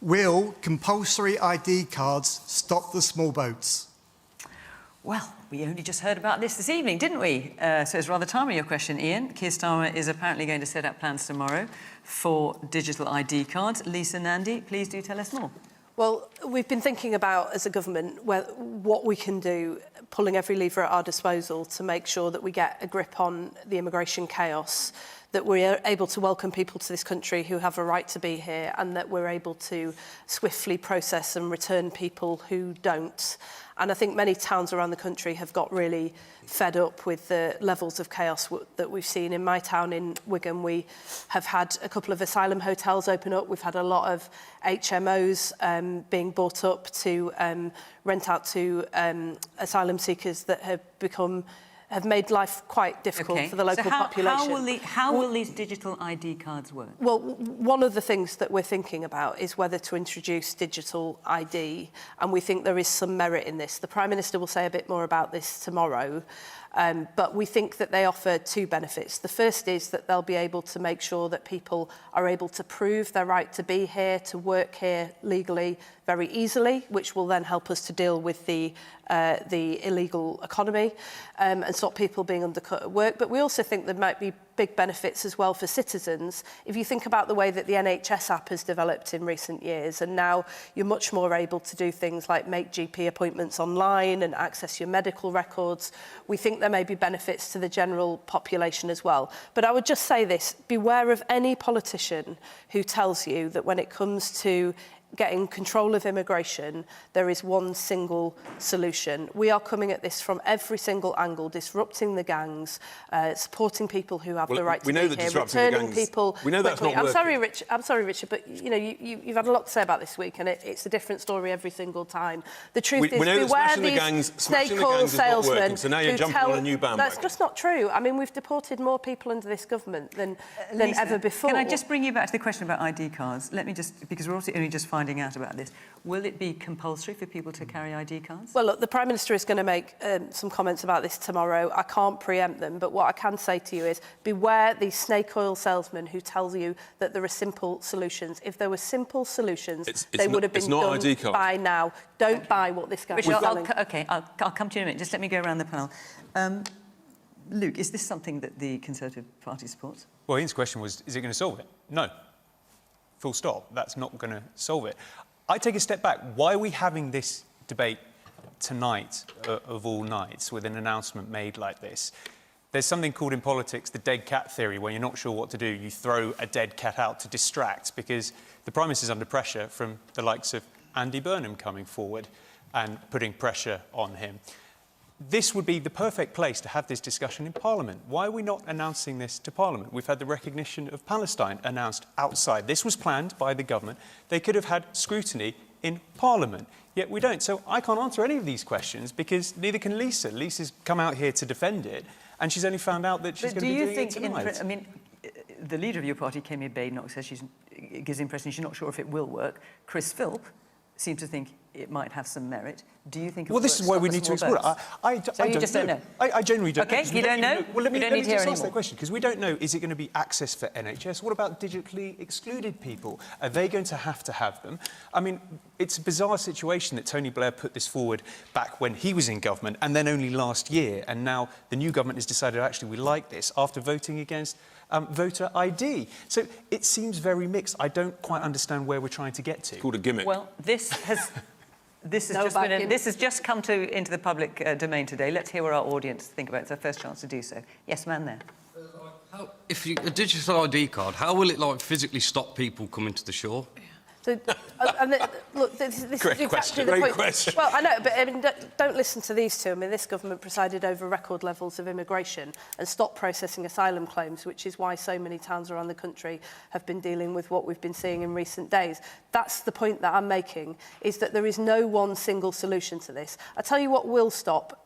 Will compulsory ID cards stop the small boats? Well, we only just heard about this evening, didn't we? So it's rather timely, your question, Ian. Keir Starmer is apparently going to set up plans tomorrow for digital ID cards. Lisa, Nandi, please do tell us more. Well, we've been thinking about, as a government, what we can do, pulling every lever at our disposal to make sure that we get a grip on the immigration chaos, that we're able to welcome people to this country who have a right to be here, and that we're able to swiftly process and return people who don't. And I think many towns around the country have got really fed up with the levels of chaos that we've seen. In my town in Wigan, we have had a couple of asylum hotels open up. We've had a lot of HMOs being bought up to rent out to asylum seekers that have made life quite difficult for the local population. How will these digital ID cards work? Well, one of the things that we're thinking about is whether to introduce digital ID, and we think there is some merit in this. The Prime Minister will say a bit more about this tomorrow, but we think that they offer two benefits. The first is that they'll be able to make sure that people are able to prove their right to be here, to work here legally very easily, which will then help us to deal with the illegal economy and stop people being undercut at work. But we also think there might be big benefits as well for citizens. If you think about the way that the NHS app has developed in recent years, and now you're much more able to do things like make GP appointments online and access your medical records, we think there may be benefits to the general population as well. But I would just say this, beware of any politician who tells you that when it comes to getting control of immigration, there is one single solution. We are coming at this from every single angle, disrupting the gangs, supporting people who have the right to be here, returning people. We know that's not working. I'm sorry, Richard, but you know you've had a lot to say about this week, and it's a different story every single time. The truth is, beware these snake oil salesmen so now you're jumping on a new bandwagon. That's just not true. I mean, we've deported more people under this government than Lisa, ever before. Can I just bring you back to the question about ID cards? Let me just, because we're also only just finding out about this. Will it be compulsory for people to carry ID cards? Well, look, the Prime Minister is going to make some comments about this tomorrow. I can't preempt them, but what I can say to you is beware these snake oil salesmen who tell you that there are simple solutions. If there were simple solutions, they would have been done by now. Don't buy what this guy is selling. I'll come to you in a minute. Just let me go around the panel. Luke, is this something that the Conservative Party supports? Well, Ian's question was, is it going to solve it? No. Full stop. That's not going to solve it. I take a step back. Why are we having this debate tonight, of all nights, with an announcement made like this? There's something called in politics the dead cat theory, where you're not sure what to do. You throw a dead cat out to distract, because the Prime Minister's under pressure from the likes of Andy Burnham coming forward and putting pressure on him. This would be the perfect place to have this discussion in Parliament. Why are we not announcing this to Parliament? We've had the recognition of Palestine announced outside. This was planned by the government. They could have had scrutiny in Parliament, yet we don't. So I can't answer any of these questions because neither can Lisa. Lisa's come out here to defend it, and she's only found out that she's going to be doing it tonight. I mean, the leader of your party, Kemi Badenoch, says gives the impression she's not sure if it will work. Chris Philp seems to think it might have some merit. Do you think it will work? Well, this is why we need to explore it. I don't know. I genuinely don't know. Okay, you don't know? Well, let me just ask that question, because we don't know, is it going to be access for NHS? What about digitally excluded people? Are they going to have them? I mean, it's a bizarre situation that Tony Blair put this forward back when he was in government, and then only last year, and now the new government has decided, actually, we like this, after voting against voter ID. So it seems very mixed. I don't quite understand where we're trying to get to. It's called a gimmick. Well, this has just come into the public domain today. Let's hear what our audience think about it. It's our first chance to do so. Yes, man there. If a digital ID card, how will it physically stop people coming to the shore? So, look, this is exactly question. the point. Great question. Well, I know, but I mean, don't listen to these two. I mean, this government presided over record levels of immigration and stopped processing asylum claims, which is why so many towns around the country have been dealing with what we've been seeing in recent days. That's the point that I'm making, is that there is no one single solution to this. I tell you what will stop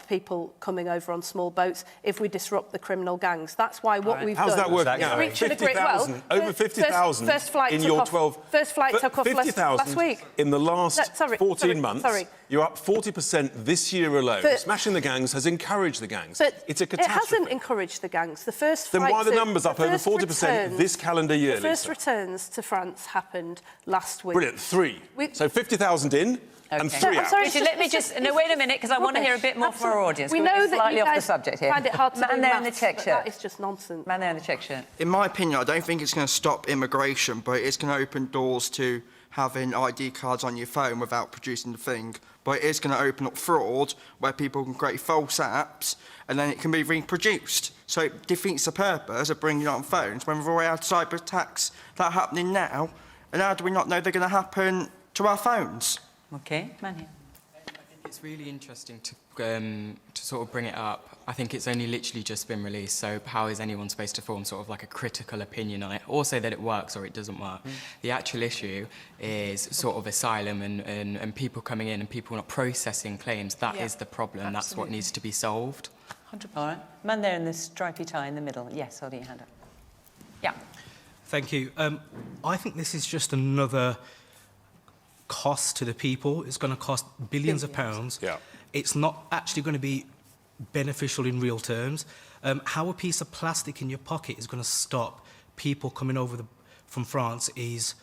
people coming over on small boats if we disrupt the criminal gangs. That's why what we've done... How's that working out? 50,000, over 50,000 in your 12... first flight took off last week. In the last 14 months, sorry. you're up 40% this year alone. Smashing the gangs has encouraged the gangs. But it's a catastrophe. It hasn't encouraged the gangs. The first then why are the numbers up over 40% this calendar year, The first Lisa? returns to France happened last week. Brilliant, 3. So 50,000 in and 3 out. Sorry, Richard, let me just... No, wait a minute, because I want to hear a bit more from our audience. We We're know that slightly you off the guys subject here. find it hard to Man do there in the maths, check but shirt. that is just nonsense. Man there in the check shirt. In my opinion, I don't think it's going to stop immigration, but it's going to open doors to having ID cards on your phone without producing the thing. But it is going to open up fraud where people can create false apps and then it can be reproduced. So it defeats the purpose of bringing it on phones when we've already had cyber attacks that are happening now. And how do we not know they're going to happen to our phones? OK, man here. It's really interesting to sort of bring it up. I think it's only literally just been released, so how is anyone supposed to form sort of like a critical opinion on it, or say that it works or it doesn't work? The actual issue is sort of asylum and people coming in and people not processing claims. That is the problem. Absolutely. That's what needs to be solved. 100%. All right. Man there in the stripy tie in the middle. Yes, holding your hand up. Yeah. Thank you. I think this is just another cost to the people. It's going to cost billions of pounds. Yeah. It's not actually going to be beneficial in real terms. How a piece of plastic in your pocket is going to stop people coming over from France is...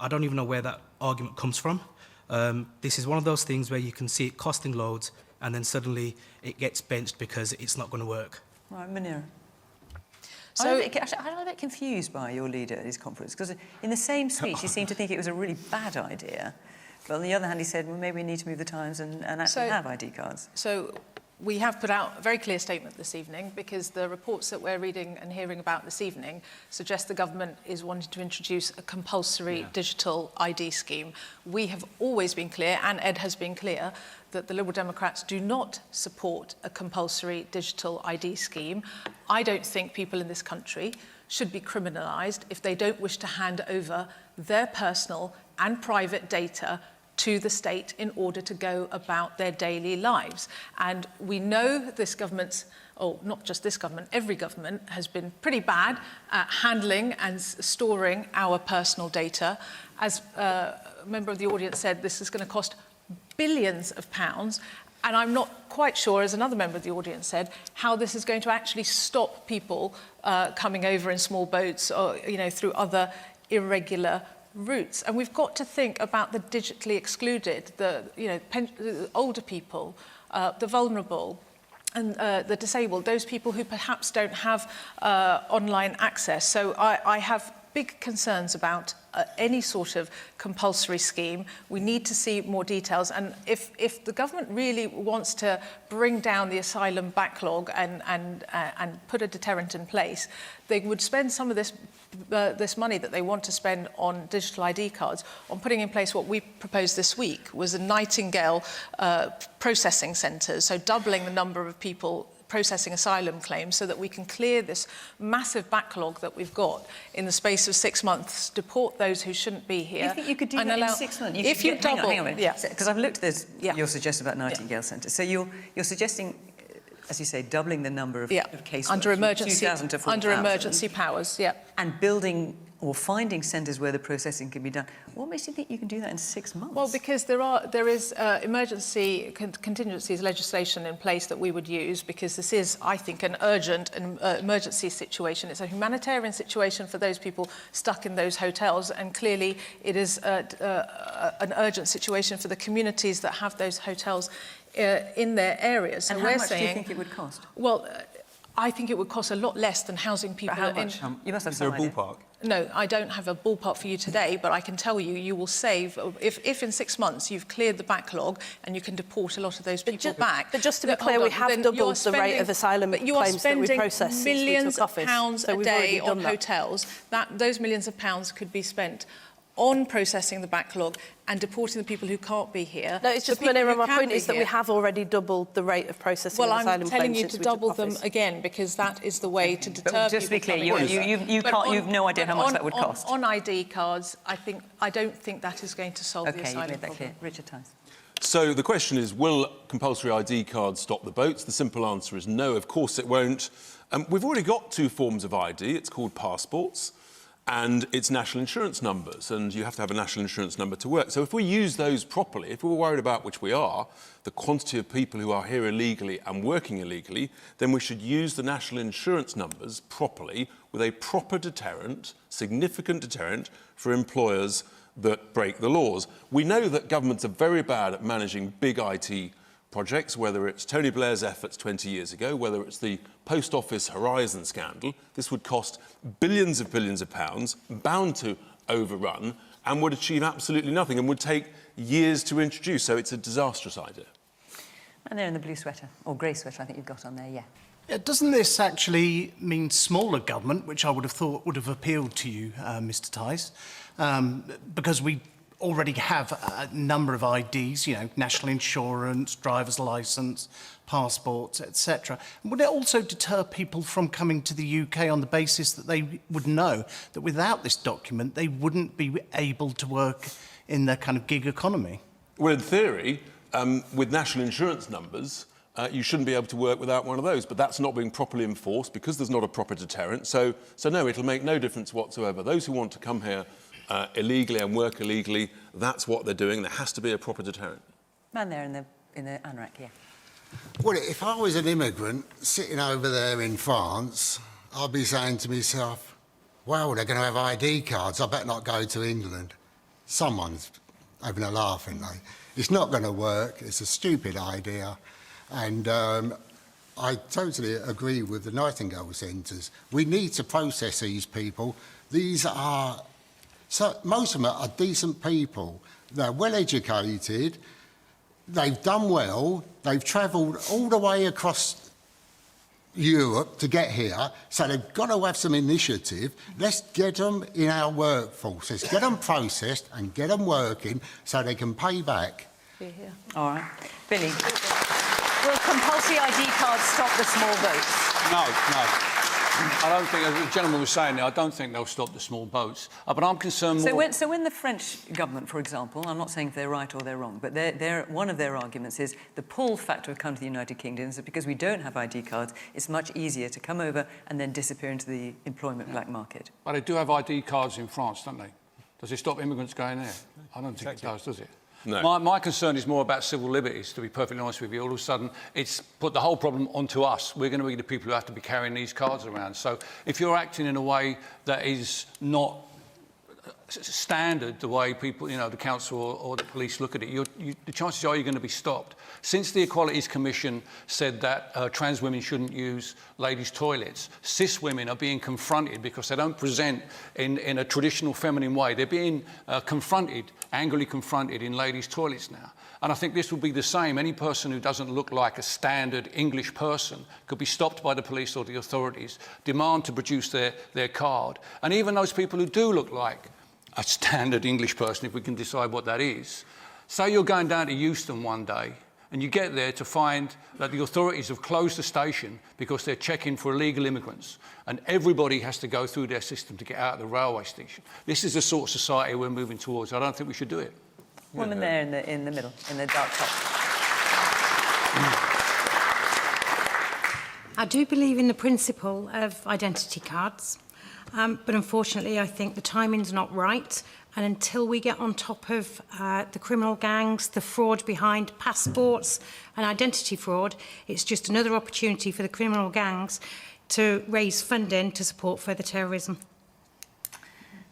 I don't even know where that argument comes from. This is one of those things where you can see it costing loads and then suddenly it gets benched because it's not going to work. Right, Munira. So I'm a bit confused by your leader at his conference, because in the same speech he seemed to think it was a really bad idea, but on the other hand he said, well, maybe we need to move the times and actually have ID cards. So we have put out a very clear statement this evening, because the reports that we're reading and hearing about this evening suggest the government is wanting to introduce a compulsory digital ID scheme. We have always been clear, and Ed has been clear, that the Liberal Democrats do not support a compulsory digital ID scheme. I don't think people in this country should be criminalised if they don't wish to hand over their personal and private data to the state in order to go about their daily lives. And we know this government's, or not just this government, every government has been pretty bad at handling and storing our personal data. As a member of the audience said, this is going to cost billions of pounds, and I'm not quite sure, as another member of the audience said, how this is going to actually stop people coming over in small boats or, through other irregular routes. And we've got to think about the digitally excluded, the older people, the vulnerable, and the disabled, those people who perhaps don't have online access. So I have big concerns about any sort of compulsory scheme. We need to see more details, and if the government really wants to bring down the asylum backlog and put a deterrent in place, they would spend some of this money that they want to spend on digital ID cards on putting in place what we proposed this week, was a Nightingale processing centres, so doubling the number of people processing asylum claims so that we can clear this massive backlog that we've got in the space of 6 months, deport those who shouldn't be here. You think you could do that in 6 months? If you double... Hang on a minute, because I've looked at this, your suggestion about Nightingale Centre. So you're suggesting, as you say, doubling the number of cases under emergency, 2,000 to 4,000. under emergency powers, and building or finding centres where the processing can be done. What makes you think you can do that in 6 months? Well, because there is emergency contingencies legislation in place that we would use, because this is, I think, an urgent emergency situation. It's a humanitarian situation for those people stuck in those hotels, and clearly it is an urgent situation for the communities that have those hotels in their areas. So and how much do you think it would cost? Well, I think it would cost a lot less than housing people. How much? You must have some idea. Is there a ballpark? No, I don't have a ballpark for you today, but I can tell you, you will save, if in 6 months you've cleared the backlog and you can deport a lot of those people back. But just to be clear, we have doubled the rate of asylum claims that we process since we took office. You are spending millions of pounds a day on hotels. Those millions of pounds could be spent on processing the backlog and deporting the people who can't be here. No, it's just, Munira, my point is that we have already doubled the rate of processing asylum claims. Well, I'm telling you to double them again, because that is the way to deter people. Just to be clear, you've no idea how much that would cost. On ID cards, I don't think that is going to solve the asylum problem. Okay, you've made that clear. Richard Tice. So the question is, will compulsory ID cards stop the boats? The simple answer is no, of course it won't. We've already got 2 forms of ID. It's called passports. and it's national insurance numbers, and you have to have a national insurance number to work. So if we use those properly, if we're worried about, which we are, the quantity of people who are here illegally and working illegally, then we should use the national insurance numbers properly with a proper deterrent, significant deterrent for employers that break the laws. We know that governments are very bad at managing big IT projects, whether it's Tony Blair's efforts 20 years ago, whether it's the Post Office Horizon scandal. This would cost billions of pounds, bound to overrun, and would achieve absolutely nothing and would take years to introduce. So it's a disastrous idea. And they're in the blue sweater, or grey sweater, I think you've got on there, yeah. Doesn't this actually mean smaller government, which I would have thought would have appealed to you, Mr. Tice? Because we already have a number of IDs, you know, national insurance, driver's licence, passports, etc. Would it also deter people from coming to the UK on the basis that they would know that without this document they wouldn't be able to work in the kind of gig economy? Well, in theory, with national insurance numbers, you shouldn't be able to work without one of those, but that's not being properly enforced because there's not a proper deterrent. So no, it'll make no difference whatsoever. Those who want to come here illegally and work illegally, that's what they're doing. There has to be a proper deterrent. Man there in the anorak, yeah. Well, if I was an immigrant sitting over there in France, I'd be saying to myself, well, they're going to have ID cards, I better not go to England. Someone's having a laugh, aren't they? It's not going to work, it's a stupid idea. And I totally agree with the Nightingale Centres. We need to process these people. These are, so most of them are decent people. They're well educated, they've done well, they've travelled all the way across Europe to get here, so they've got to have some initiative. Let's get them in our workforce. Let's get them processed and get them working so they can pay back. All right. Billy, will compulsory ID cards stop the small boats? No. I don't think, as the gentleman was saying there, I don't think they'll stop the small boats. But I'm concerned more... So when the French government, for example, I'm not saying if they're right or they're wrong, but one of their arguments is the pull factor of coming to the United Kingdom is that because we don't have ID cards, it's much easier to come over and then disappear into the employment black market. But they do have ID cards in France, don't they? Does it stop immigrants going there? I don't think it does it? No. My concern is more about civil liberties, to be perfectly honest with you. All of a sudden, it's put the whole problem onto us. We're going to be the people who have to be carrying these cards around. So if you're acting in a way that is not standard, the way people, you know, the council or the police look at it, the chances are you're going to be stopped. Since the Equalities Commission said that trans women shouldn't use ladies' toilets, cis women are being confronted because they don't present in a traditional feminine way. They're being angrily confronted in ladies' toilets now. And I think this will be the same. Any person who doesn't look like a standard English person could be stopped by the police or the authorities, demand to produce their card. And even those people who do look like a standard English person, if we can decide what that is. Say you're going down to Euston one day and you get there to find that the authorities have closed the station because they're checking for illegal immigrants and everybody has to go through their system to get out of the railway station. This is the sort of society we're moving towards. I don't think we should do it. Woman there in the middle, in the dark top. I do believe in the principle of identity cards. But unfortunately, I think the timing's not right. And until we get on top of the criminal gangs, the fraud behind passports and identity fraud, it's just another opportunity for the criminal gangs to raise funding to support further terrorism.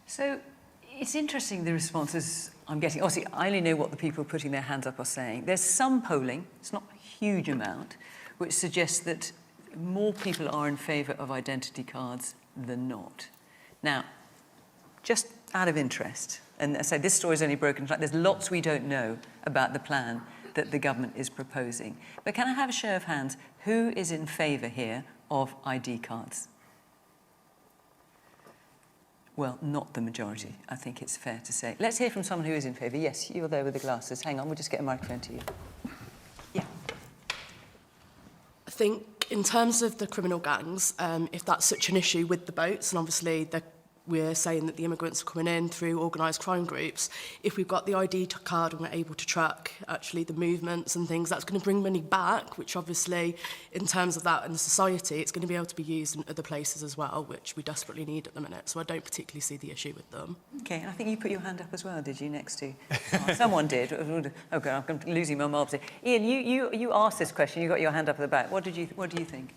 So it's interesting, the responses I'm getting. Obviously, I only know what the people putting their hands up are saying. There's some polling, it's not a huge amount, which suggests that more people are in favour of identity cards than not. Now, just out of interest, and I say this story's only broken, there's lots we don't know about the plan that the government is proposing. But can I have a show of hands? Who is in favour here of ID cards? Well, not the majority, I think it's fair to say. Let's hear from someone who is in favour. Yes, you're there with the glasses. Hang on, we'll just get a microphone to you. Yeah. I think in terms of the criminal gangs, if that's such an issue with the boats, and obviously they're we're saying that the immigrants are coming in through organised crime groups, if we've got the ID card and we're able to track actually the movements and things, that's going to bring money back, which obviously, in terms of that in the society, it's going to be able to be used in other places as well, which we desperately need at the minute. So I don't particularly see the issue with them. Okay, and I think you put your hand up as well, did you, next to... Oh, someone did. Oh, God, I'm losing my marbles here. Ian, you asked this question. You got your hand up at the back. What do you think?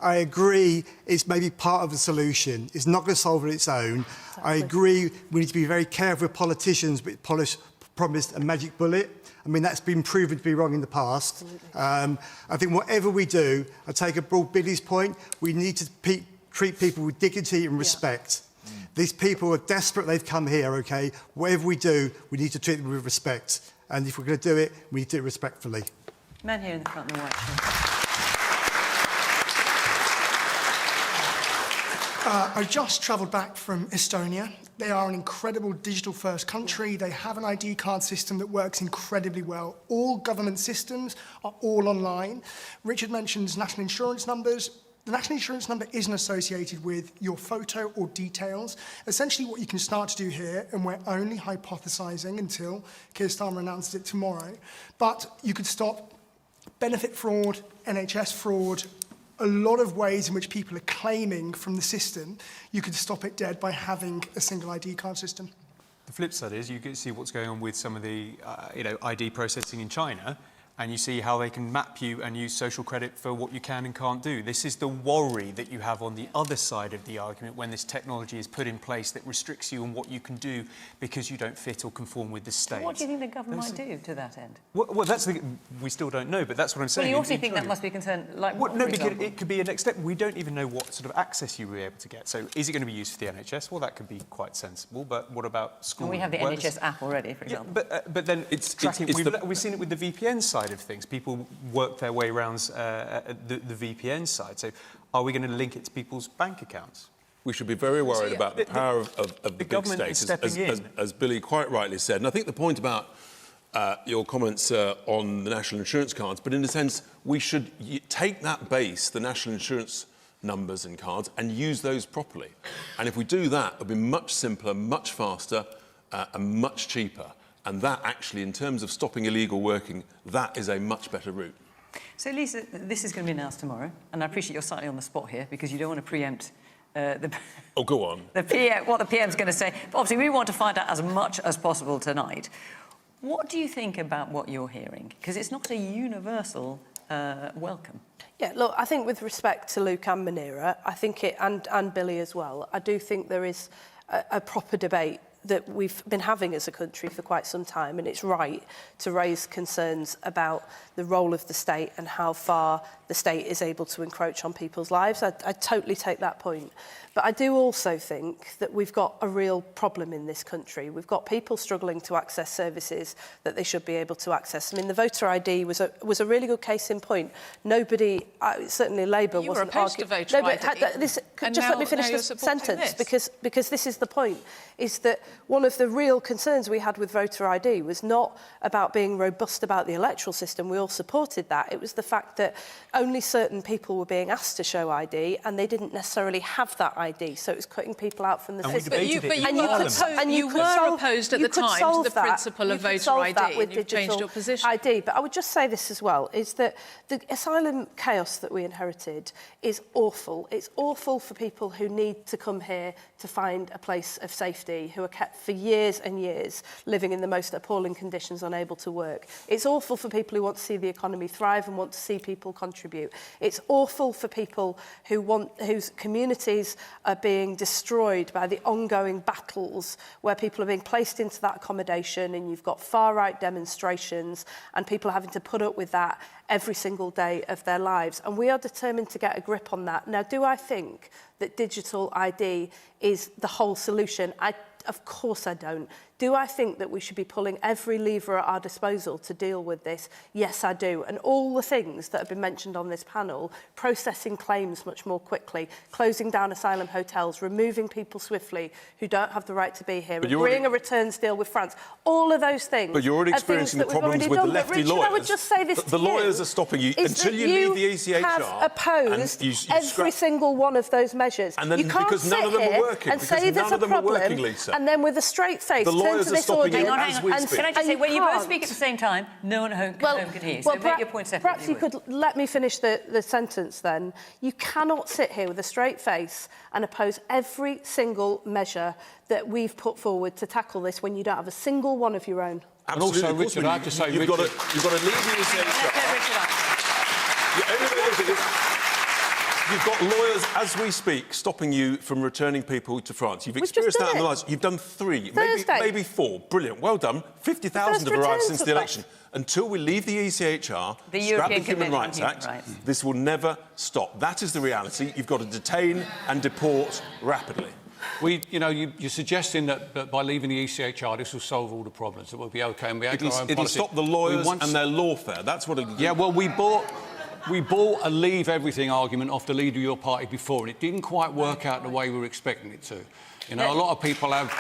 I agree it's maybe part of the solution. It's not going to solve it on its own. Exactly. I agree we need to be very careful with politicians but promised a magic bullet. I mean, that's been proven to be wrong in the past. I think whatever we do, I take a broad Billy's point, we need to treat people with dignity and respect. Yeah. These people are desperate, they've come here, OK? Whatever we do, we need to treat them with respect. And if we're going to do it, we need to do it respectfully. Man here in the front in the white shirt. I just travelled back from Estonia. They are an incredible digital-first country. They have an ID card system that works incredibly well. All government systems are all online. Richard mentions national insurance numbers. The national insurance number isn't associated with your photo or details. Essentially, what you can start to do here, and we're only hypothesising until Keir Starmer announces it tomorrow, but you could stop benefit fraud, NHS fraud, a lot of ways in which people are claiming from the system, you could stop it dead by having a single ID card system. The flip side is you can see what's going on with some of the ID processing in China, and you see how they can map you and use social credit for what you can and can't do. This is the worry that you have on the other side of the argument when this technology is put in place that restricts you on what you can do because you don't fit or conform with the state. What do you think the government might do to that end? Well, that's we still don't know, but that's what I'm saying. Well, you also think that must be a concern, like well, what, no, for because example? it could be a next step. We don't even know what sort of access you will be able to get. So is it going to be used for the NHS? Well, that could be quite sensible, but what about school? Well, we have the NHS app already, for example. Yeah, but then it's tracking. We've seen it with the VPN side of things. People work their way around the VPN side. So are we going to link it to people's bank accounts? We should be very worried about the power of the big government state, as Billy quite rightly said. And I think the point about your comments on the national insurance cards, but in a sense, we should take that base, the national insurance numbers and cards, and use those properly. And if we do that, it'll be much simpler, much faster, and much cheaper. And that actually, in terms of stopping illegal working, that is a much better route. So, Lisa, this is going to be announced tomorrow, and I appreciate you're slightly on the spot here because you don't want to preempt Oh, go on. what the PM's going to say. But obviously, we want to find out as much as possible tonight. What do you think about what you're hearing? Because it's not a universal welcome. Yeah, look, I think with respect to Luke and Munira, I think and Billy as well, I do think there is a proper debate that we've been having as a country for quite some time, and it's right to raise concerns about the role of the state and how far the state is able to encroach on people's lives. I totally take that point. But I do also think that we've got a real problem in this country. We've got people struggling to access services that they should be able to access. I mean, the voter ID was a really good case in point. Nobody, certainly Labour you wasn't were opposed to voter ID. Just let me finish this sentence, because this is the point, is that one of the real concerns we had with voter ID was not about being robust about the electoral system. We all supported that. It was the fact that only certain people were being asked to show ID and they didn't necessarily have that ID, so it was cutting people out from the system. But you were opposed at the time to the principle of voter ID, and you've changed your position. ID. But I would just say this as well, is that the asylum chaos that we inherited is awful. It's awful for people who need to come here to find a place of safety, who are kept for years and years living in the most appalling conditions, unable to work. It's awful for people who want to see the economy thrive and want to see people contribute. It's awful for people whose communities are being destroyed by the ongoing battles where people are being placed into that accommodation, and you've got far-right demonstrations and people having to put up with that every single day of their lives. And we are determined to get a grip on that. Now, do I think that digital ID is the whole solution? Of course I don't. Do I think that we should be pulling every lever at our disposal to deal with this? Yes, I do. And all the things that have been mentioned on this panel, processing claims much more quickly, closing down asylum hotels, removing people swiftly who don't have the right to be here, agreeing a returns deal with France, all of those things. But you're already experiencing the problems with the lefty lawyers. I would just say this the lawyers are stopping you until you leave the ECHR. Have opposed every single one of those measures. And then you can't because none of them are working, and say there's a problem, and then with a straight face turn to this audience. Hang on. Can I just say, when you both speak at the same time, no one at home can hear you. So make your point separately. Perhaps you could let me finish the sentence then. You cannot sit here with a straight face and oppose every single measure that we've put forward to tackle this when you don't have a single one of your own. And also, Richard, I have to say, you've got to leave the ECHR. You've got lawyers, as we speak, stopping you from returning people to France. You've experienced that in the last... You've done 3, maybe 4. Brilliant. Well done. 50,000 have arrived since the election. Until we leave the ECHR, scrap the Human Rights Act, this will never stop. That is the reality. You've got to detain and deport rapidly. You're suggesting that by leaving the ECHR, this will solve all the problems. It will be OK. And It'll stop the lawyers and their lawfare. That's what it'll do. Yeah, well, we bought a leave everything argument off the leader of your party before, and it didn't quite work out the way we were expecting it to. A lot of people have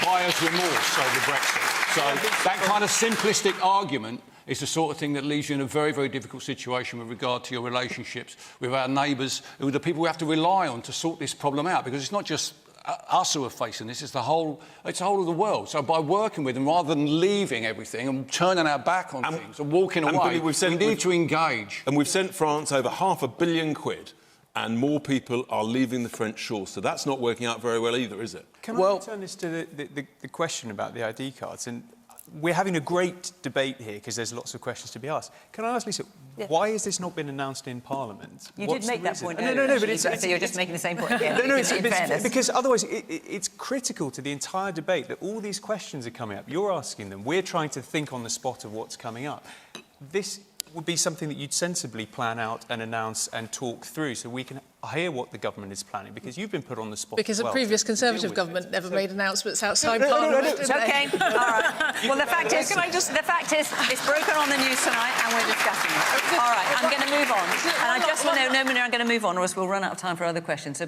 buyer's remorse over Brexit. So that kind of simplistic argument is the sort of thing that leaves you in a very, very difficult situation with regard to your relationships with our neighbours, who are the people we have to rely on to sort this problem out, because it's not just us who are facing this, it's the whole of the world. So by working with them, rather than leaving everything and turning our back on things and walking away, we need to engage. And we've sent France over £500 million, and more people are leaving the French shores. So that's not working out very well either, is it? Can I turn this to the question about the ID cards? And we're having a great debate here because there's lots of questions to be asked. Can I ask Lisa, why has this not been announced in Parliament? You did make that point earlier. No, but so you're just making the same point again. Because otherwise it's critical to the entire debate that all these questions are coming up. You're asking them. We're trying to think on the spot of what's coming up. This would be something that you'd sensibly plan out and announce and talk through so we can hear what the government is planning, because you've been put on the spot because as well a previous Conservative government never made announcements outside Parliament. Parliament. It's OK. All right. Well, the fact is, it's broken on the news tonight and we're discussing it. All right, I'm going to move on. And I just want to... No, I'm going to move on, or else we'll run out of time for other questions. So